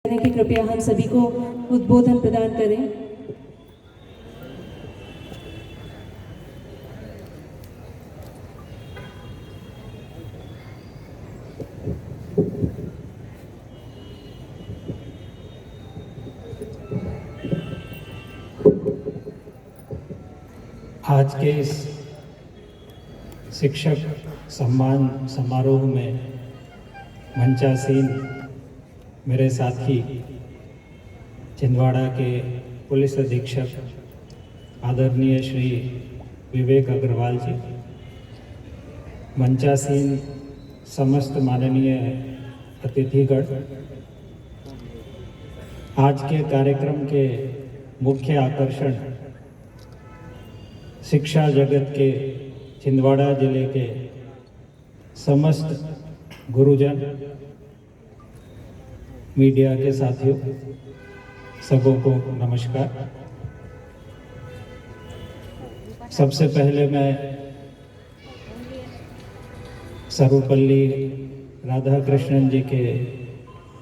कि कृपया हम सभी को उद्बोधन प्रदान करें। आज के इस शिक्षक सम्मान समारोह में मंचासीन मेरे साथी छिंदवाड़ा के पुलिस अधीक्षक आदरणीय श्री विवेक अग्रवाल जी, मंचासीन समस्त माननीय अतिथिगण, आज के कार्यक्रम के मुख्य आकर्षण शिक्षा जगत के छिंदवाड़ा जिले के समस्त गुरुजन, मीडिया के साथियों, सबों को नमस्कार। सबसे पहले मैं सर्वपल्ली राधा कृष्णन जी के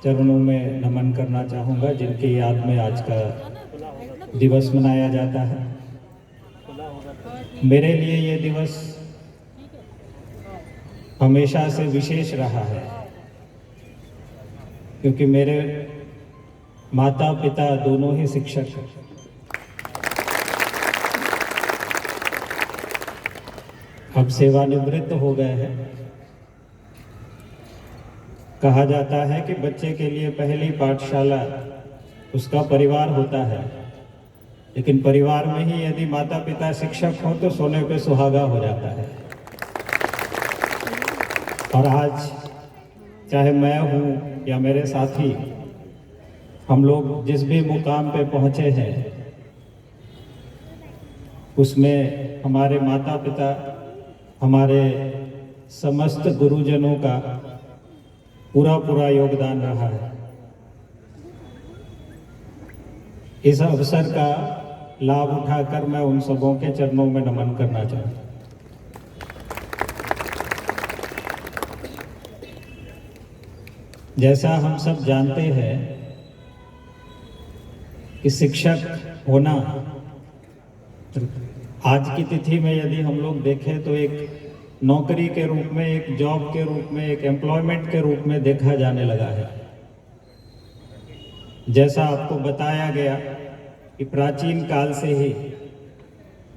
चरणों में नमन करना चाहूँगा, जिनकी याद में आज का दिवस मनाया जाता है। मेरे लिए ये दिवस हमेशा से विशेष रहा है, क्योंकि मेरे माता पिता दोनों ही शिक्षक हैं। अब सेवानिवृत्त हो गए हैं। कहा जाता है कि बच्चे के लिए पहली पाठशाला उसका परिवार होता है, लेकिन परिवार में ही यदि माता पिता शिक्षक हो तो सोने पे सुहागा हो जाता है। और आज चाहे मैं हूँ या मेरे साथी, हम लोग जिस भी मुकाम पे पहुँचे हैं, उसमें हमारे माता पिता, हमारे समस्त गुरुजनों का पूरा योगदान रहा है। इस अवसर का लाभ उठाकर मैं उन सबों के चरणों में नमन करना चाहता हूँ। जैसा हम सब जानते हैं कि शिक्षक होना आज की तिथि में यदि हम लोग देखें तो एक नौकरी के रूप में, एक जॉब के रूप में, एक एम्प्लॉयमेंट के रूप में देखा जाने लगा है। जैसा आपको बताया गया कि प्राचीन काल से ही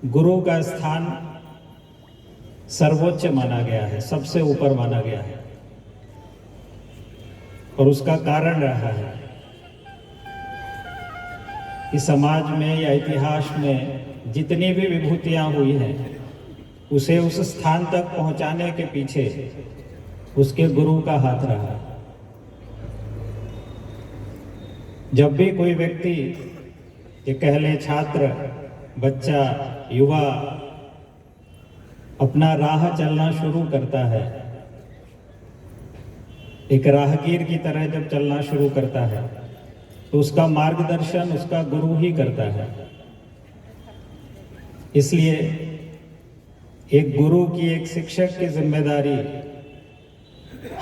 गुरु का स्थान सर्वोच्च माना गया है, सबसे ऊपर माना गया है, और उसका कारण रहा है कि समाज में या इतिहास में जितनी भी विभूतियां हुई हैं, उसे उस स्थान तक पहुंचाने के पीछे उसके गुरु का हाथ रहा। जब भी कोई व्यक्ति, ये कह लें छात्र, बच्चा, युवा अपना राह चलना शुरू करता है, एक राहगीर की तरह जब चलना शुरू करता है, तो उसका मार्गदर्शन उसका गुरु ही करता है। इसलिए एक गुरु की, एक शिक्षक की जिम्मेदारी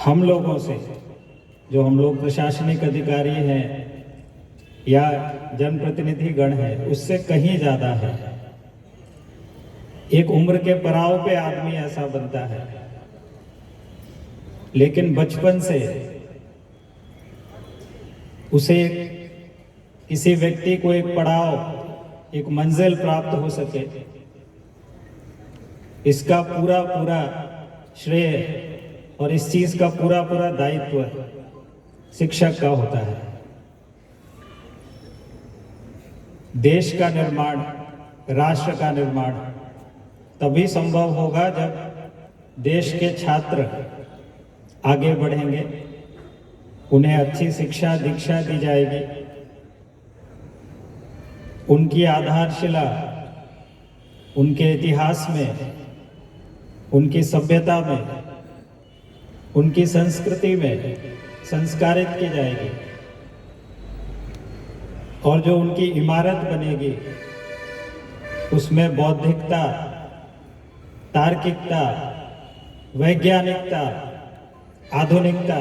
हम लोगों से, जो हम लोग प्रशासनिक अधिकारी हैं या जनप्रतिनिधि गण हैं, उससे कहीं ज्यादा है। एक उम्र के पड़ाव पे आदमी ऐसा बनता है, लेकिन बचपन से उसे किसी व्यक्ति को एक पड़ाव, एक मंजिल प्राप्त हो सके, इसका पूरा श्रेय और इस चीज का पूरा दायित्व शिक्षक का होता है। देश का निर्माण, राष्ट्र का निर्माण तभी संभव होगा जब देश के छात्र आगे बढ़ेंगे, उन्हें अच्छी शिक्षा दीक्षा दी जाएगी, उनकी आधारशिला उनके इतिहास में, उनकी सभ्यता में, उनकी संस्कृति में संस्कारित की जाएगी, और जो उनकी इमारत बनेगी उसमें बौद्धिकता, तार्किकता, वैज्ञानिकता, आधुनिकता,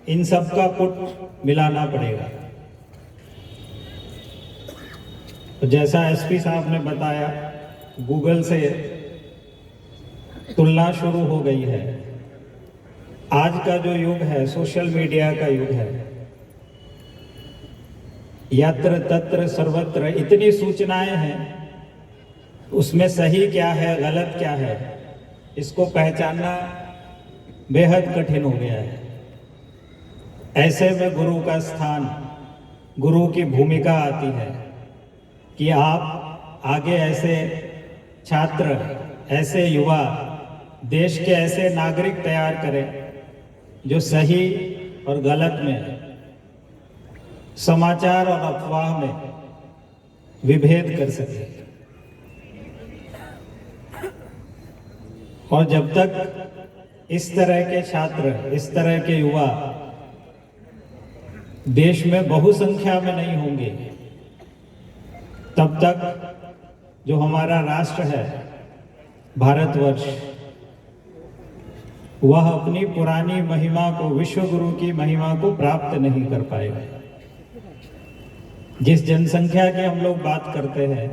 इन सब का पुट मिलाना पड़ेगा। तो जैसा एसपी साहब ने बताया, गूगल से तुलना शुरू हो गई है। आज का जो युग है सोशल मीडिया का युग है। यत्र तत्र सर्वत्र इतनी सूचनाएं हैं, उसमें सही क्या है गलत क्या है इसको पहचानना बेहद कठिन हो गया है। ऐसे में गुरु का स्थान, गुरु की भूमिका आती है कि आप आगे ऐसे छात्र, ऐसे युवा, देश के ऐसे नागरिक तैयार करें जो सही और गलत में, समाचार और अफवाह में विभेद कर सके। और जब तक इस तरह के छात्र, इस तरह के युवा देश में बहुसंख्या में नहीं होंगे, तब तक जो हमारा राष्ट्र है भारतवर्ष, वह अपनी पुरानी महिमा को, विश्व गुरु की महिमा को प्राप्त नहीं कर पाएगा। जिस जनसंख्या की हम लोग बात करते हैं,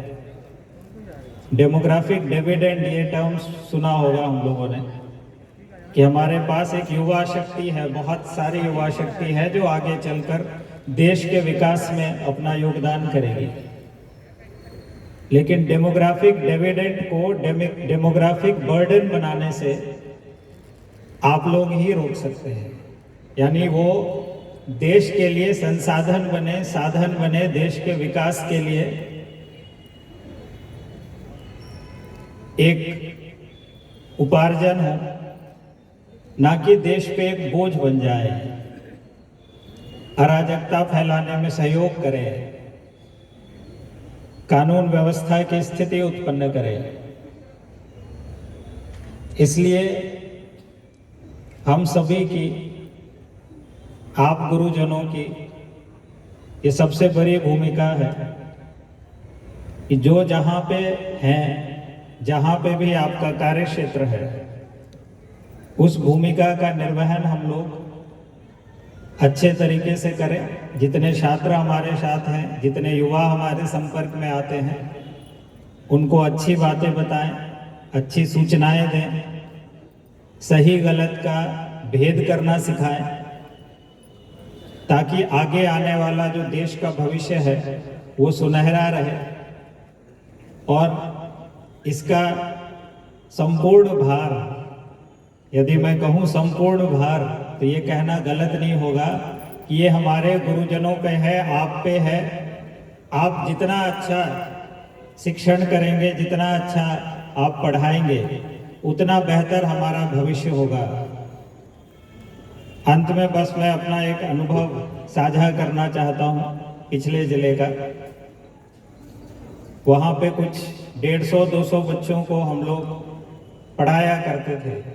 डेमोग्राफिक डिविडेंड, ये टर्म सुना होगा हम लोगों ने, कि हमारे पास एक युवा शक्ति है, बहुत सारी युवा शक्ति है जो आगे चलकर देश के विकास में अपना योगदान करेगी। लेकिन डेमोग्राफिक डिविडेंड को डेमोग्राफिक बर्डन बनाने से आप लोग ही रोक सकते हैं। यानी वो देश के लिए संसाधन बने, साधन बने, देश के विकास के लिए एक उपार्जन हो, ना कि देश पे एक बोझ बन जाए, अराजकता फैलाने में सहयोग करे, कानून व्यवस्था की स्थिति उत्पन्न करे। इसलिए हम सभी की, आप गुरुजनों की ये सबसे बड़ी भूमिका है कि जो जहाँ पे हैं, जहाँ पे भी आपका कार्य क्षेत्र है, उस भूमिका का निर्वहन हम लोग अच्छे तरीके से करें। जितने छात्र हमारे साथ हैं, जितने युवा हमारे संपर्क में आते हैं, उनको अच्छी बातें बताएं, अच्छी सूचनाएं दें, सही गलत का भेद करना सिखाएं, ताकि आगे आने वाला जो देश का भविष्य है वो सुनहरा रहे। और इसका संपूर्ण भार, यदि मैं कहूँ संपूर्ण भार, तो ये कहना गलत नहीं होगा कि ये हमारे गुरुजनों पे है, आप पे है। आप जितना अच्छा शिक्षण करेंगे, जितना अच्छा आप पढ़ाएंगे, उतना बेहतर हमारा भविष्य होगा। अंत में बस मैं अपना एक अनुभव साझा करना चाहता हूँ पिछले जिले का। वहाँ पे कुछ 150-200 बच्चों को हम लोग पढ़ाया करते थे।